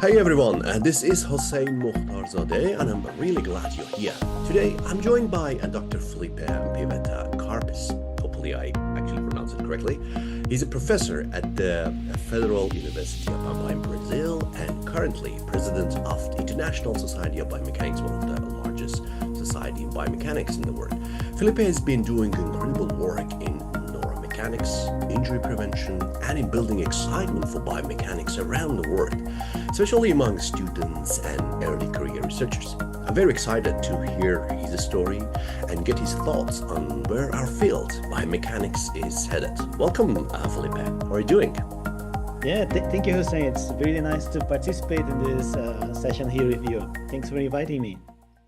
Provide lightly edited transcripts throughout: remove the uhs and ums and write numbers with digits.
Hey everyone, this is Hossein Mukhtarzadeh and I'm really glad you're here. Today I'm joined by Dr. Felipe P. Carpes. Hopefully I actually pronounced it correctly. He's a professor at the Federal University of Pampa in Brazil and currently president of the International Society of Biomechanics, one of the largest society in biomechanics in the world. Felipe has been doing incredible work in neuromechanics, injury prevention, and in building excitement for biomechanics around the world, especially among students and early career researchers. I'm very excited to hear his story and get his thoughts on where our field, biomechanics, is headed. Welcome, Felipe. How are you doing? Yeah, thank you, Hussein. It's really nice to participate in this session here with you. Thanks for inviting me.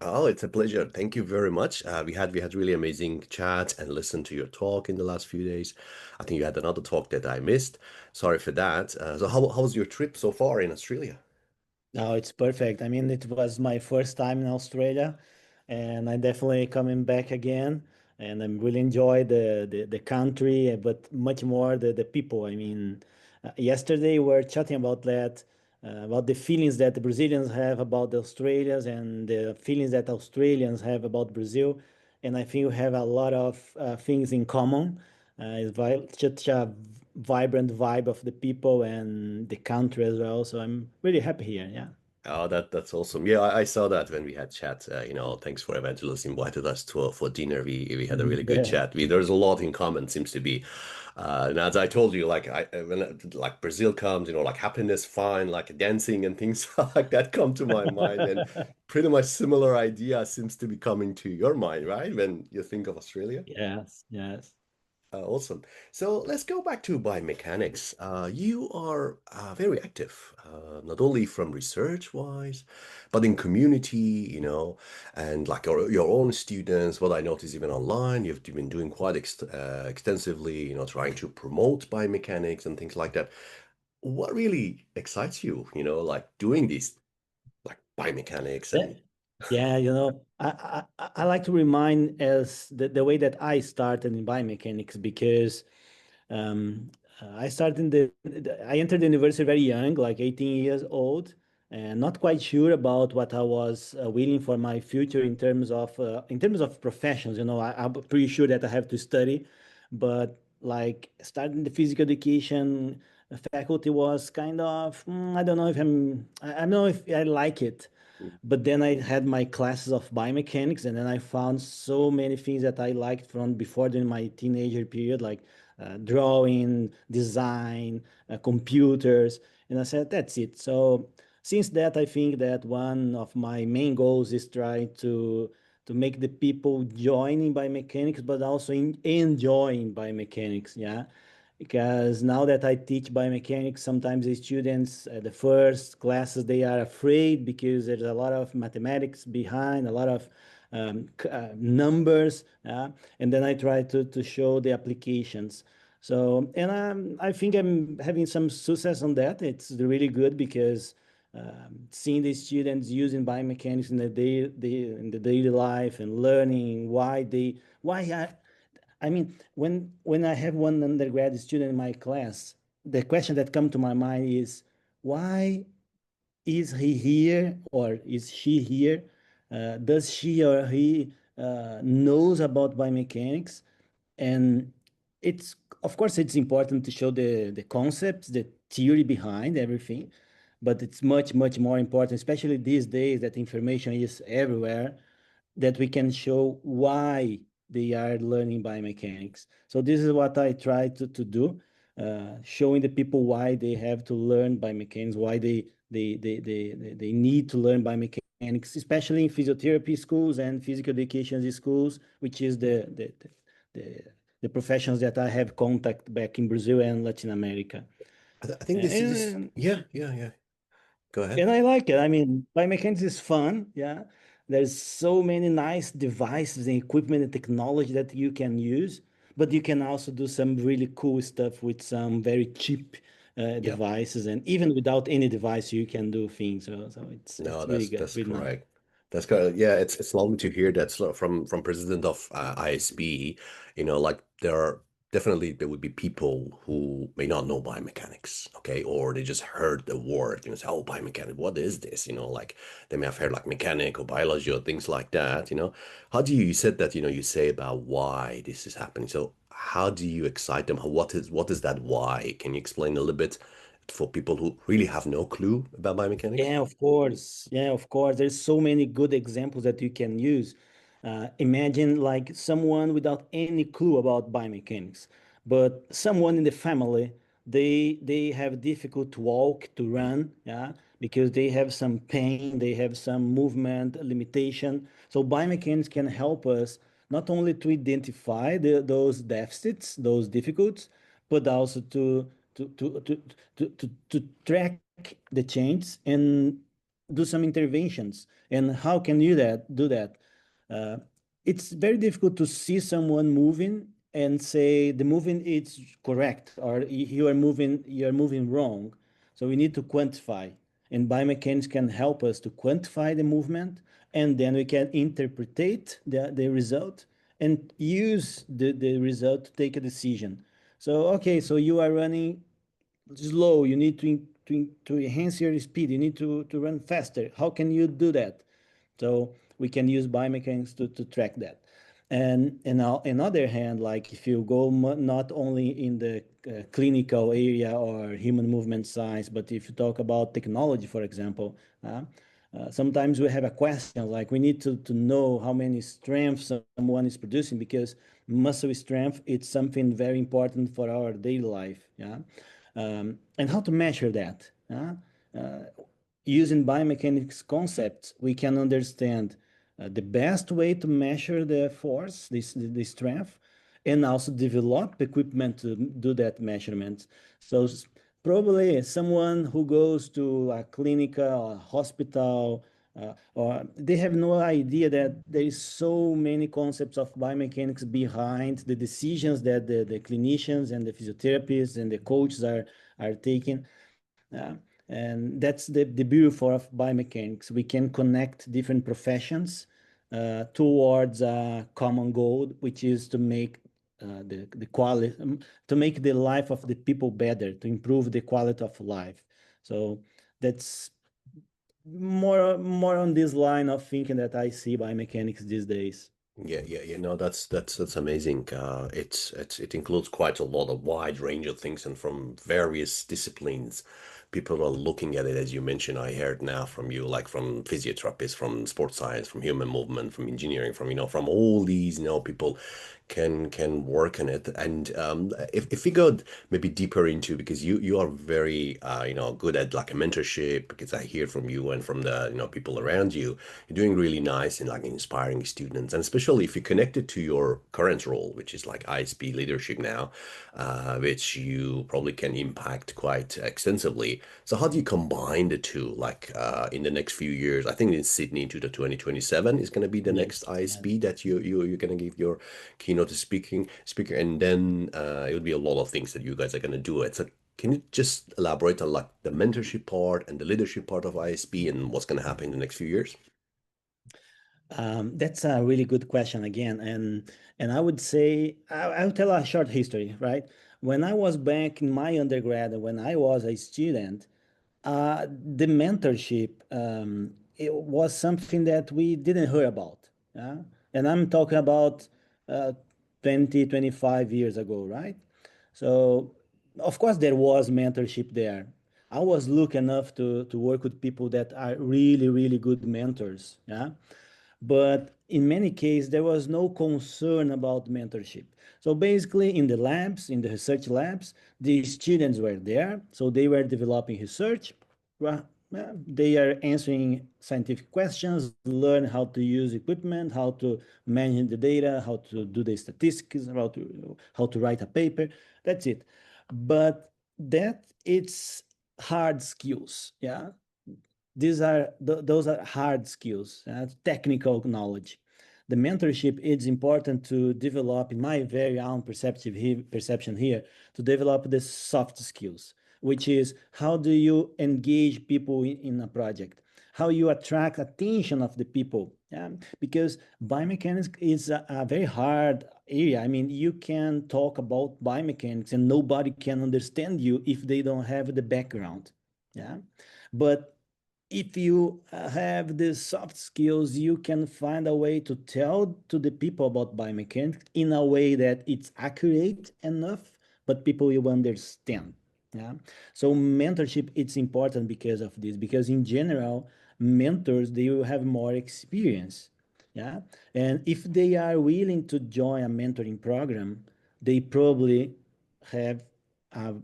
Oh, it's a pleasure. Thank you very much. We had really amazing chat and listened to your talk in the last few days. I think you had another talk that I missed. Sorry for that. So how was your trip so far in Australia? No, it's perfect. I mean, it was my first time in Australia, and I definitely coming back again. And I'm really enjoy the country, but much more the people. I mean, yesterday we were chatting about the feelings that the Brazilians have about the Australians and the feelings that Australians have about Brazil. And I think we have a lot of things in common. Such a vibrant vibe of the people and the country as well. So I'm really happy here. Yeah. Oh, that's awesome. Yeah, I saw that when we had chat. Thanks for Evangelos invited us to for dinner. We had a really good Yeah. chat. There's a lot in common, seems to be. And as I told you, when Brazil comes, like happiness, fine, like dancing and things like that come to my mind, and pretty much similar idea seems to be coming to your mind, right? When you think of Australia. Yes. Yes. Awesome. So let's go back to biomechanics. You are very active, not only from research wise, but in community, and like your own students. What I notice even online, you've been doing quite extensively, trying to promote biomechanics and things like that. What really excites you, like doing these like biomechanics Yeah. and Yeah, I like to remind as the way that I started in biomechanics because I started I entered the university very young, like 18 years old, and not quite sure about what I was willing for my future in terms of professions. I'm pretty sure that I have to study, but like starting the physical education faculty was kind of I don't know if I don't know if I like it. But then I had my classes of biomechanics, and then I found so many things that I liked from before during my teenager period, like drawing, design, computers. And I said, that's it. So since that, I think that one of my main goals is try to make the people joining biomechanics, but also enjoying biomechanics. Yeah, because now that I teach biomechanics, sometimes the students, the first classes, they are afraid because there's a lot of mathematics behind, a lot of numbers, and then I try to show the applications. So, and I think I'm having some success on that. It's really good because seeing the students using biomechanics in in the daily life and learning I mean, when I have one undergrad student in my class, the question that come to my mind is why is he here or is she here? Does she or he knows about biomechanics? And it's of course it's important to show the concepts, the theory behind everything, but it's much more important, especially these days that information is everywhere, that we can show why they are learning biomechanics. So this is what I try to do, showing the people why they have to learn biomechanics, why they need to learn biomechanics, especially in physiotherapy schools and physical education schools, which is the, the professions that I have contact back in Brazil and Latin America. I think this And yeah, yeah, yeah. Go ahead. and I like it. I mean, biomechanics is fun. Yeah. There's so many nice devices and equipment and technology that you can use, but you can also do some really cool stuff with some very cheap Yeah. devices. And even without any device, you can do things. So No, it's really good, that's really nice. correct. That's good. Yeah, it's lovely to hear that from president of ISB. Like there are definitely there would be people who may not know biomechanics, okay, or they just heard the word, say, oh, biomechanics, what is this? Like they may have heard like mechanic or biology or things like that. How do you said that, you say about why this is happening. So how do you excite them? What is that why? Can you explain a little bit for people who really have no clue about biomechanics? Yeah, of course. Yeah, of course. There's so many good examples that you can use. Imagine like someone without any clue about biomechanics, but someone in the family, they have difficult to walk, to run, yeah, because they have some pain, they have some movement limitation. So biomechanics can help us not only to identify those deficits, those difficulties, but also to track the change and do some interventions. And how can you do that? Uh, it's very difficult to see someone moving and say the moving is correct or you are moving wrong. So we need to quantify, and biomechanics can help us to quantify the movement, and then we can interpret the result and use the result to take a decision. So okay, so you are running slow, you need to enhance your speed, you need to run faster. How can you do that? So we can use biomechanics to track that. And now, on the other hand, like if you go not only in the clinical area or human movement science, but if you talk about technology, for example, sometimes we have a question like we need to know how many strengths someone is producing, because muscle strength it's something very important for our daily life. Yeah, and how to measure that. Using biomechanics concepts, we can understand the best way to measure the force, the strength, and also develop equipment to do that measurement. So probably someone who goes to a clinic or a hospital, or they have no idea that there is so many concepts of biomechanics behind the decisions that the clinicians and the physiotherapists and the coaches are taking. Uh, and that's the beauty of biomechanics. We can connect different professions towards a common goal, which is to make the quality, to make the life of the people better, to improve the quality of life. So that's more on this line of thinking that I see biomechanics these days. Yeah. No, that's amazing. It includes quite a lot of wide range of things and from various disciplines. People are looking at it, as you mentioned. I heard now from you, like from physiotherapists, from sports science, from human movement, from engineering, from all these, people can work on it. And if we go maybe deeper into, because you are very good at like a mentorship, because I hear from you and from the people around you, you're doing really nice and like inspiring students, and especially if you connect it to your current role, which is like ISB leadership now, which you probably can impact quite extensively. So how do you combine the two? Like in the next few years, I think in Sydney to the 2027 is going to be the next Yes. ISB that you're going to give your keynote speaker, and then it will be a lot of things that you guys are going to do it. So can you just elaborate on like the mentorship part and the leadership part of ISB and what's going to happen in the next few years? That's a really good question again, and I would say I'll tell a short history, right? When I was back in my undergrad, when I was a student, the mentorship it was something that we didn't hear about. Yeah? And I'm talking about uh, 20, 25 years ago, right? So, of course, there was mentorship there. I was lucky enough to work with people that are really, really good mentors. Yeah. But in many cases, there was no concern about mentorship. So basically, in the labs, in the research labs, the students were there. So they were developing research. They are answering scientific questions, learn how to use equipment, how to manage the data, how to do the statistics, how to write a paper. That's it. But that it's hard skills. Yeah, those are hard skills, technical knowledge. The mentorship is important to develop, in my very own perception here, to develop the soft skills, which is how do you engage people in a project? how you attract attention of the people. Yeah, because biomechanics is a very hard area. I mean, you can talk about biomechanics and nobody can understand you if they don't have the background. Yeah, but if you have the soft skills, you can find a way to tell to the people about biomechanics in a way that it's accurate enough, but people will understand. Yeah. So mentorship, it's important because of this, because in general, mentors, they will have more experience. Yeah. And if they are willing to join a mentoring program, they probably have a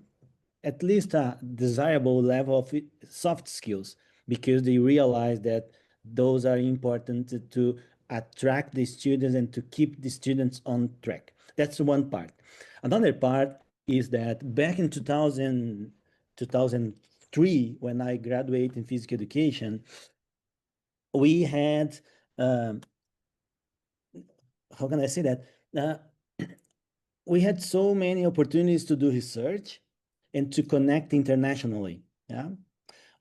at least a desirable level of soft skills because they realize that those are important to attract the students and to keep the students on track. That's one part. Another part is that back in 2003, when I graduated in physical education, we had, um, how can I say that? Uh, we had so many opportunities to do research and to connect internationally. Yeah.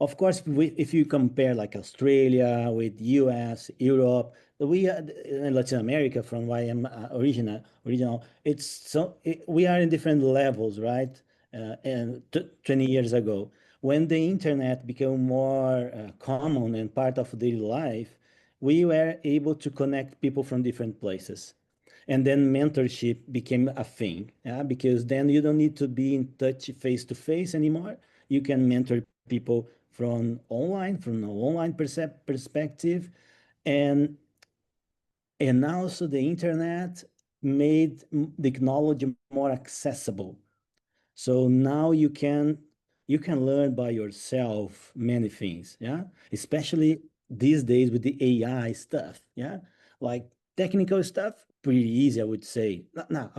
Of course, if you compare like Australia with US, Europe, we are in Latin America from where I am original, we are in different levels, right? And 20 years ago, when the internet became more common and part of daily life, we were able to connect people from different places. And then mentorship became a thing, yeah? Because then you don't need to be in touch face to face anymore. You can mentor people from an online perspective, and also the internet made the knowledge more accessible. So now you can learn by yourself many things, yeah? Especially these days with the AI stuff, yeah? Like technical stuff, pretty easy, I would say. No,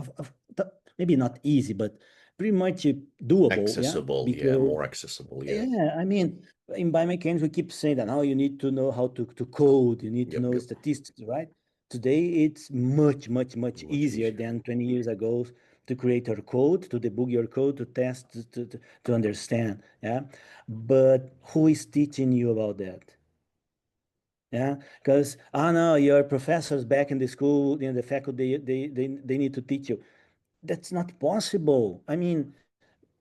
maybe not easy, but pretty much doable, yeah? Accessible, yeah, Because more accessible, yeah. yeah, I mean, in biomechanics, we keep saying that now you need to know how to code, you need to Yep, know yep. statistics, right? Today, it's much, much, much Much easier easier. than 20 years ago to create your code, to debug your code, to test, to understand. Yeah. But who is teaching you about that? Yeah. Because, oh no, your professors back in the school, the faculty, they need to teach you. That's not possible. I mean,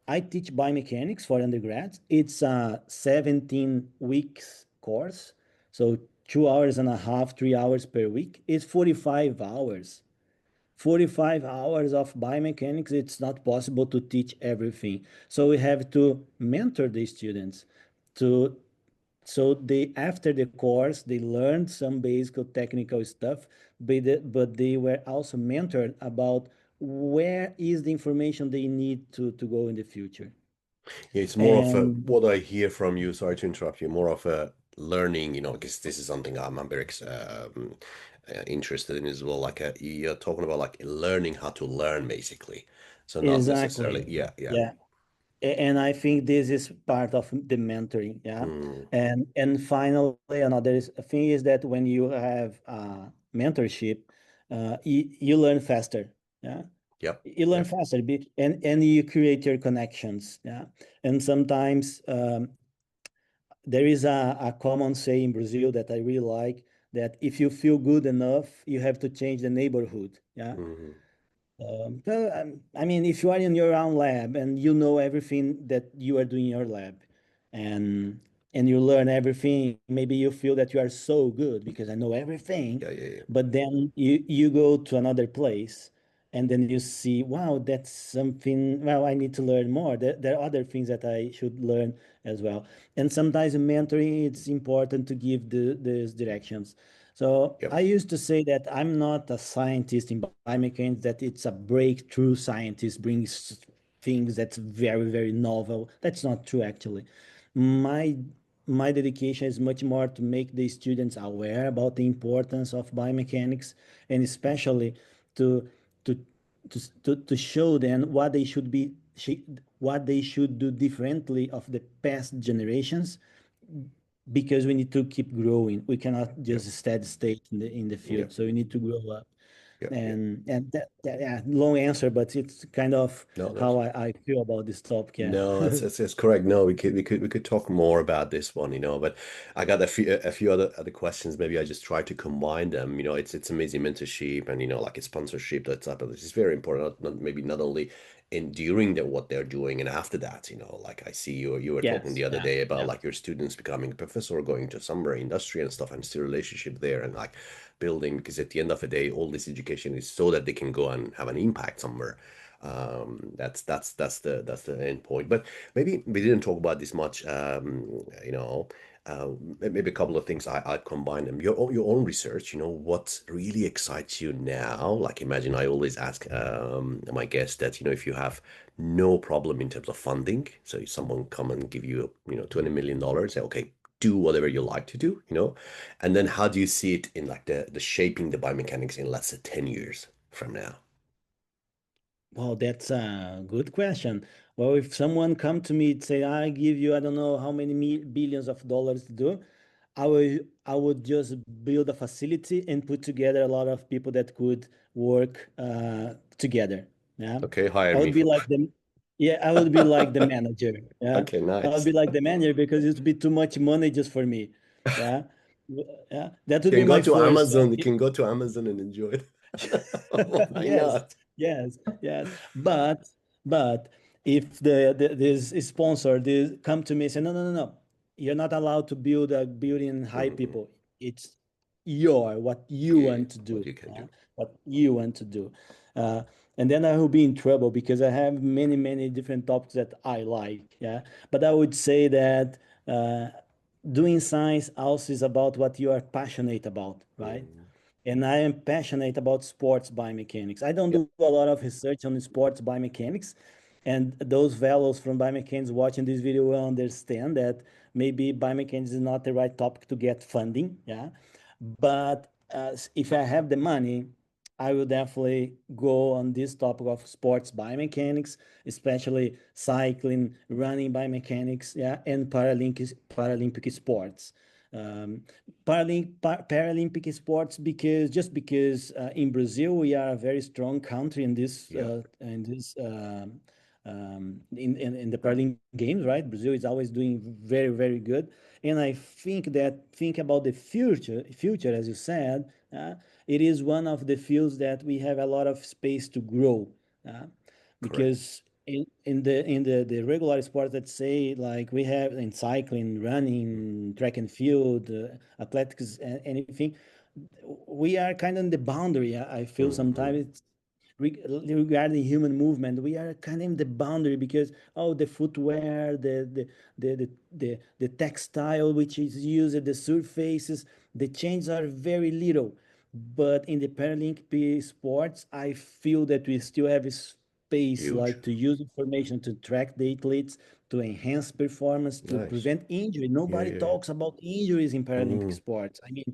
I teach biomechanics for undergrads. It's a 17 weeks course. So 2 hours and a half, 3 hours per week. It's 45 hours. 45 hours of biomechanics. It's not possible to teach everything. So we have to mentor the students to so they after the course they learned some basic technical stuff, but they were also mentored about where is the information they need to go in the future. Yeah, it's more of a, And what I hear from you, sorry to interrupt you, more of a learning, because this is something I'm very interested in as well. Like you're talking about like learning how to learn basically. So not necessarily, exactly, yeah, yeah. yeah. And I think this is part of the mentoring, yeah. Mm, And finally, another thing is that when you have mentorship, you learn faster, yeah. yep, You learn yep. faster, and you create your connections, yeah. And sometimes there is a common say in Brazil that I really like, that if you feel good enough, you have to change the neighborhood, yeah. Hmm. I mean, if you are in your own lab and you know everything that you are doing in your lab, and you learn everything, maybe you feel that you are so good because I know everything, Yeah, yeah, yeah. but then you go to another place, and then you see, wow, that's something. Well, I need to learn more. There are other things that I should learn as well. And sometimes in mentoring, it's important to give these directions. So I Yep, used to say that I'm not a scientist in biomechanics, that it's a breakthrough scientist brings things that's very, very novel. That's not true, actually. My my dedication is much more to make the students aware about the importance of biomechanics, and especially to to to show them what they should do differently of the past generations, because we need to keep growing. We cannot yep, just steady state in the field. yep. So we need to grow up. Yeah, yeah. And that yeah, long answer, but it's kind of No, how that's I feel about this topic. Yeah. no, that's correct. No, we could talk more about this one, but I got a few other questions. Maybe I just try to combine them. It's amazing mentorship and like a sponsorship, that type of this is very important. Maybe not only enduring what they're doing and after that, like I see you were talking Yes. the other Yeah. day about Yeah. like your students becoming a professor, going to somewhere industry and stuff, and still relationship there and like building, because at the end of the day, all this education is so that they can go and have an impact somewhere. That's the end point. But maybe we didn't talk about this much. Maybe a couple of things I'd combine them. Your own research. What really excites you now? Like, imagine I always ask my guests that if you have no problem in terms of funding, so if someone come and give you $20 million, say okay, do whatever you like to do, and then how do you see it in like the shaping the biomechanics in, let's say, 10 years from now? Well, that's a good question. Well, if someone come to me and say, I give you, I don't know how many billions of dollars to do, I would just build a facility and put together a lot of people that could work together. Yeah. Okay, hire I me would be for. like the yeah, I would be like the manager. Yeah. Okay, I would nice. be like the manager because it would be too much money just for me. Yeah. Yeah. That would be Can go my to first. Amazon. You can go to Amazon and enjoy it. Why Yes, not? yes, yes. But if this sponsor this come to me and say, no, no, no, no, you're not allowed to build a building and hire Mhm. people. It's what you Yeah, want to what do. you can do. What you want to do. Uh, and then I will be in trouble because I have many, many different topics that I like. Yeah. But I would say that uh, doing science also is about what you are passionate about, right? Mm. And I am passionate about sports biomechanics. I don't Yeah, do a lot of research on sports biomechanics, and those fellows from biomechanics watching this video will understand that maybe biomechanics is not the right topic to get funding. Yeah, but if I have the money, I will definitely go on this topic of sports biomechanics, especially cycling, running biomechanics, yeah, and Paralympic sports. Um, Paralympic sports because in Brazil we are a very strong country in yeah, in the Paralympic games, right? Brazil is always doing very, very good, and I think about the future, as you said, it is one of the fields that we have a lot of space to grow, uh, correct. because in the regular sports, let's say, like we have in cycling, running, track and field, athletics, anything, we are kind of in the boundary. I feel Hmm. sometimes it's regarding human movement, we are kind of in the boundary because the footwear, the textile which is used, the surfaces, the changes are very little. But in the Paralympic sports, I feel that we still have space, Huge. like to use information to track the athletes, to enhance performance, to Nice. prevent injury. Yeah, Nobody yeah, yeah. talks about injuries in Paralympic Mm. sports. I mean,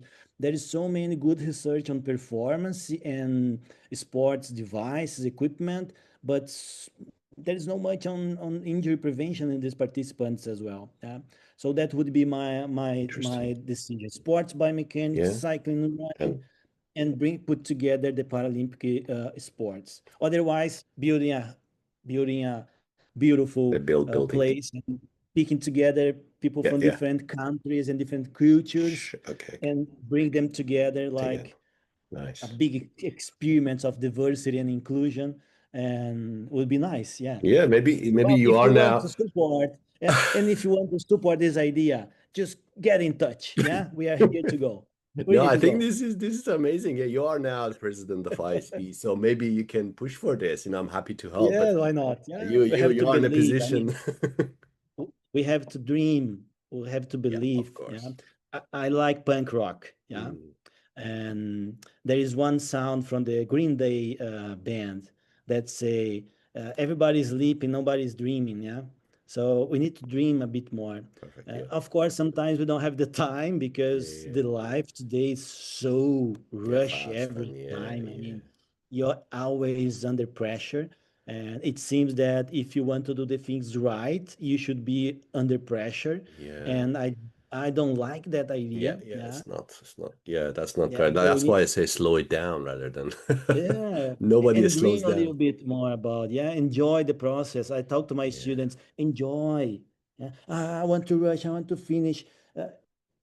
there is so many good research on performance and sports devices, equipment, but there is no much on injury prevention in these participants as well. Yeah? So that would be my Interesting. decision: sports biomechanics, Yeah, cycling, running, and and put together the Paralympic sports. Otherwise, building a they beautiful build building. place and picking together people Yeah, from yeah. different countries and different cultures Okay, okay. and bring them together Together. like a Nice. big experiment of diversity and inclusion, and would be nice. Yeah. Yeah, maybe Well, you if are you want to now. support, yeah, and if you want to support this idea, just get in touch. Yeah, we are here to go, No, ready I to think go. this is amazing. Yeah, you are now the president of ISB, so maybe you can push for this. I'm happy to help. But Yeah, why not? Yeah, you we you have to you are in a believe. I mean, position. we have to dream. We have to Yeah, of believe. Yeah, course. I like punk rock. Yeah, Mm, and there is one sound from the Green Day band that say, "Everybody's sleeping, nobody's dreaming." Yeah, so we need to dream a bit more. perfect. Yeah. Of course, sometimes we don't have the time Yeah, because yeah. the life today is so Yeah, rush fast every and yeah, time. I yeah. mean, you're always under pressure, and it seems that if you want to do the things right, you should be under pressure. Yeah. And I don't like that Yeah, idea. yeah, Yeah. it's not, yeah, that's not Yeah. correct. So we That's why I need, say slow it down rather than yeah, nobody and slows dream a little down. bit more about, yeah, enjoy the process. I talk to my Yeah, students, enjoy. Yeah. I want to rush, I want to finish.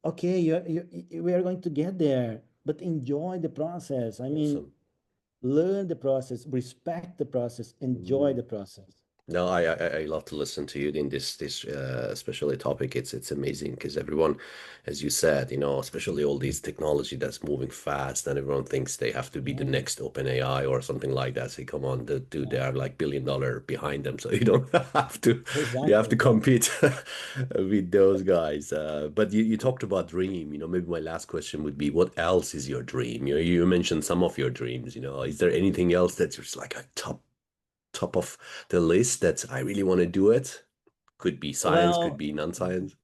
Okay, we are going to get there, but enjoy the process. I mean, awesome. learn the process, respect the process, enjoy Mm. the process. No, I love to listen to you in this especially topic. It's amazing because everyone, as you said, especially all these technology that's moving fast, and everyone thinks they have to be the Yeah, next OpenAI or something like that. Say, come on, the dude, they yeah, are like $1 billion behind them, so you don't have to you have exactly, to exactly. compete with those guys. But you talked about dream. Maybe my last question would be, what else is your dream? You mentioned some of your dreams. Is there anything else that's just like a top of the list that I really want to do it? Could be science, could Well, be non-science.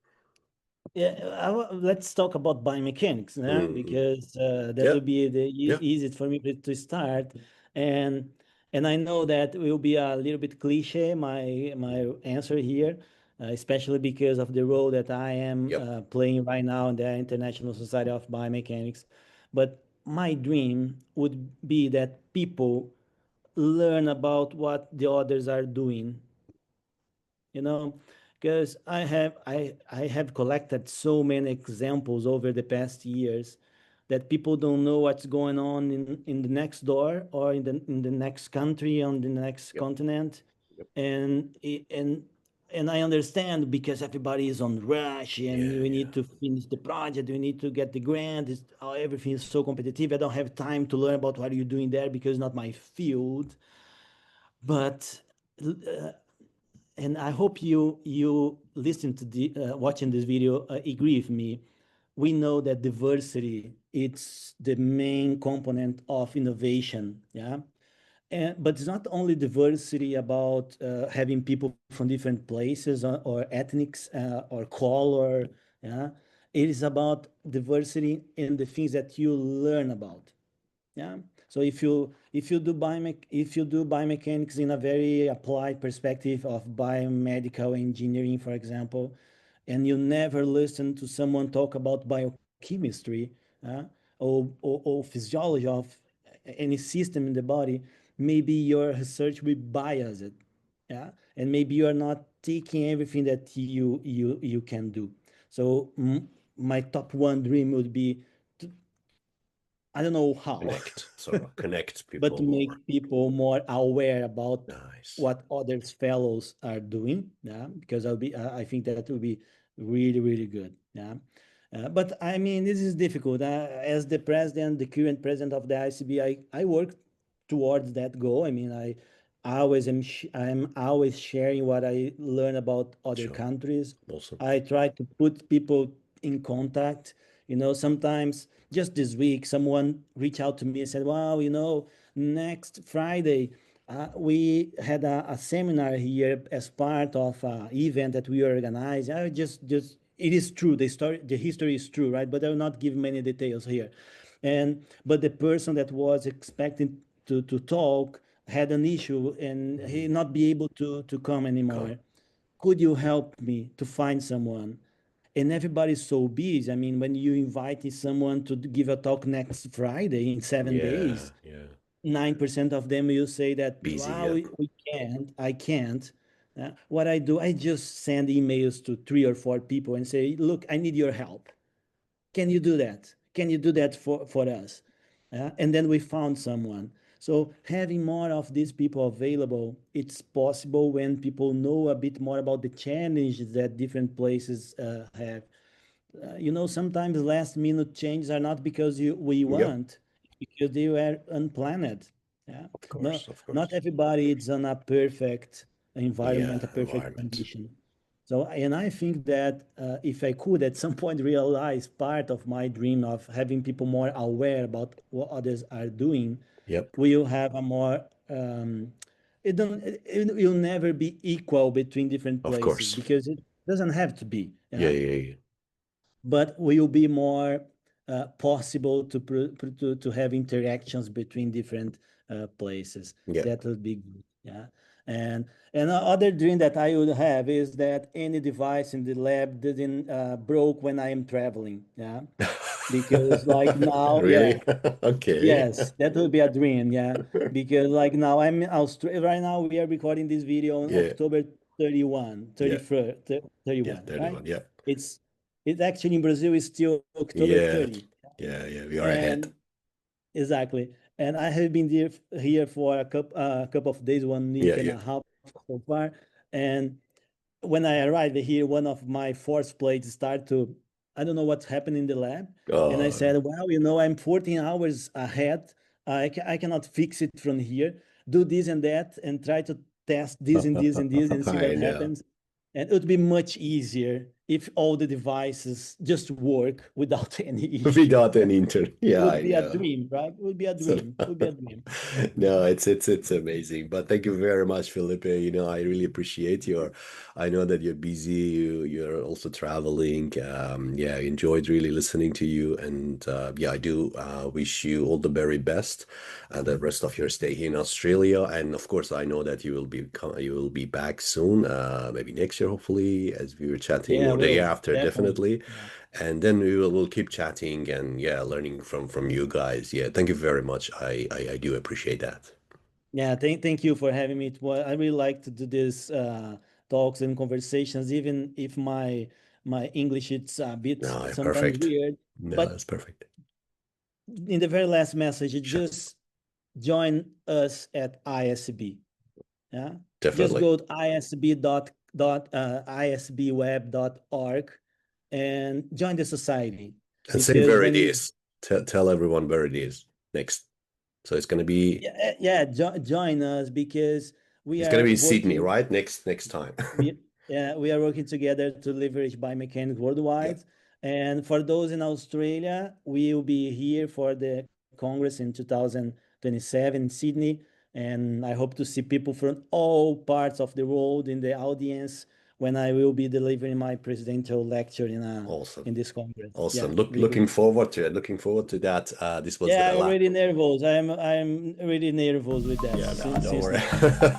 yeah, let's talk about biomechanics, yeah? Mm. Because that Yeah, will be the yeah, easiest for me to start, and and I know that will be a little bit cliche, my answer here, especially because of the role that I am yep, playing right now in the International Society of Biomechanics. But my dream would be that people learn about what the others are doing, you know, because I have collected so many examples over the past years that people don't know what's going on in the next door or in the next country on the next yep, continent, yep. and and I understand because everybody is on rush and Yeah, we yeah. need to finish the project, we need to get the grant. Everything is so competitive. I don't have time to learn about what you're doing there because it's not my field. But and I hope you listen to the watching this video agree with me. We know that diversity it's the main component of innovation. Yeah, but it's not only diversity about having people from different places or ethnics or color. Yeah, it is about diversity in the things that you learn about. Yeah. So if you do biomechanics in a very applied perspective of biomedical engineering, for example, and you never listen to someone talk about biochemistry or physiology of any system in the body, maybe your research will bias it. Yeah. And maybe you are not taking everything that you can do. So my top one dream would be I don't know how, Connect, sort of connect but people to more. make people more aware about Nice. what others fellows are doing. Yeah, because I think that will be really, really good. Yeah. But I mean, this is difficult. As the president, the current president of the ICB, I work towards that goal. I mean, I'm always sharing what I learn about other Sure. countries. Awesome. I try to put people in contact. Sometimes just this week, someone reached out to me and said, "Wow, next Friday, we had a seminar here as part of an event that we organized." I just it is true. The history is true, right? But I will not give many details here. But the person that was expecting to talk had an issue and he Mm. not be able to come Come. anymore. Could you help me to find someone? And everybody's so busy. I mean, when you invite someone to give a talk next Friday in 7 days, Yeah, yeah. 9% of them will say that, Busy, wow, yeah. we can't, I can't. What I do, I just send emails to 3 or 4 people and say, look, I need your help. Can you do that? Can you do that for us? And then we found someone. So having more of these people available, it's possible when people know a bit more about the challenges that different places have. Sometimes last minute changes are not because we Yep. want, because they were unplanned. Yeah. Of No, course, of not course. everybody is on a perfect Yeah, environment, a perfect environment. condition. So, and I think that if I could at some point realize part of my dream of having people more aware about what others are doing, Yep. we'll have a more it will never be equal between different Of places course. because it doesn't have to be. Yeah, Yeah, yeah, yeah. but will be more possible to have interactions between different places. Yeah. That would be good. Yeah. And another dream that I would have is that any device in the lab didn't broke when I am traveling. Yeah, because like now, Really? yeah, Okay. yes, that would be a dream. Yeah, because like now I'm in Australia. Right now we are recording this video on Yeah, October 31, yeah, 31st, yeah, 31, right? 31. Yeah. It's it's actually in Brazil is still October Yeah, 30. yeah, we are ahead. And exactly. And I have been here for a couple of days, one Yeah, week and yeah. a half so far. And when I arrived here, one of my force plates started to, I don't know what's happened in the lab. And I Oh, said, well, I'm 14 hours ahead. I cannot fix it from here. Do this and that and try to test this and this and this and see I what know. happens. And it would be much easier if all the devices just work without any issue. Without an intern. Yeah, Would I be a know. dream, right? Would be a So, dream. Would be a dream. no, it's amazing. But thank you very much, Felipe. I really appreciate your. I know that you're busy. You're also traveling. Yeah, I enjoyed really listening to you, and yeah, I do wish you all the very best, the rest of your stay here in Australia. And of course, I know that you will be back soon. Maybe next year, hopefully, as we were chatting, Yeah, or the year will after, definitely. definitely. Yeah. And then we'll keep chatting and yeah, learning from you guys. Yeah, thank you very much. I do appreciate that. Yeah, thank you for having me. I really like to do this talks and conversations, even if my English it's a bit No, sometimes perfect. weird. No, But that's perfect. in the very last message, Sure. just join us at ISB. Yeah, just Definitely. go to isbweb.org and join the society And say because where when it you is. Tell everyone where it is next. So it's gonna be yeah, join us because we it's gonna are be Sydney, working. right? Next time. We are working together to leverage biomechanics Yeah, worldwide. And for those in Australia, we will be here for the Congress in 2027 in Sydney. And I hope to see people from all parts of the world in the audience when I will be delivering my presidential lecture awesome. in this Congress. Awesome. Yeah, Looking forward to it. Looking forward to that. This was yeah, the I'm last. already nervous. I'm really nervous with that Yeah, no, don't since worry.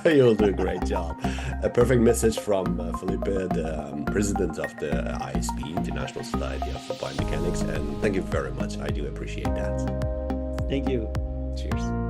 now. You'll do a great job. A perfect message from Felipe, the president of the ISB, International Society of Biomechanics. And thank you very much. I do appreciate that. Thank you. Cheers.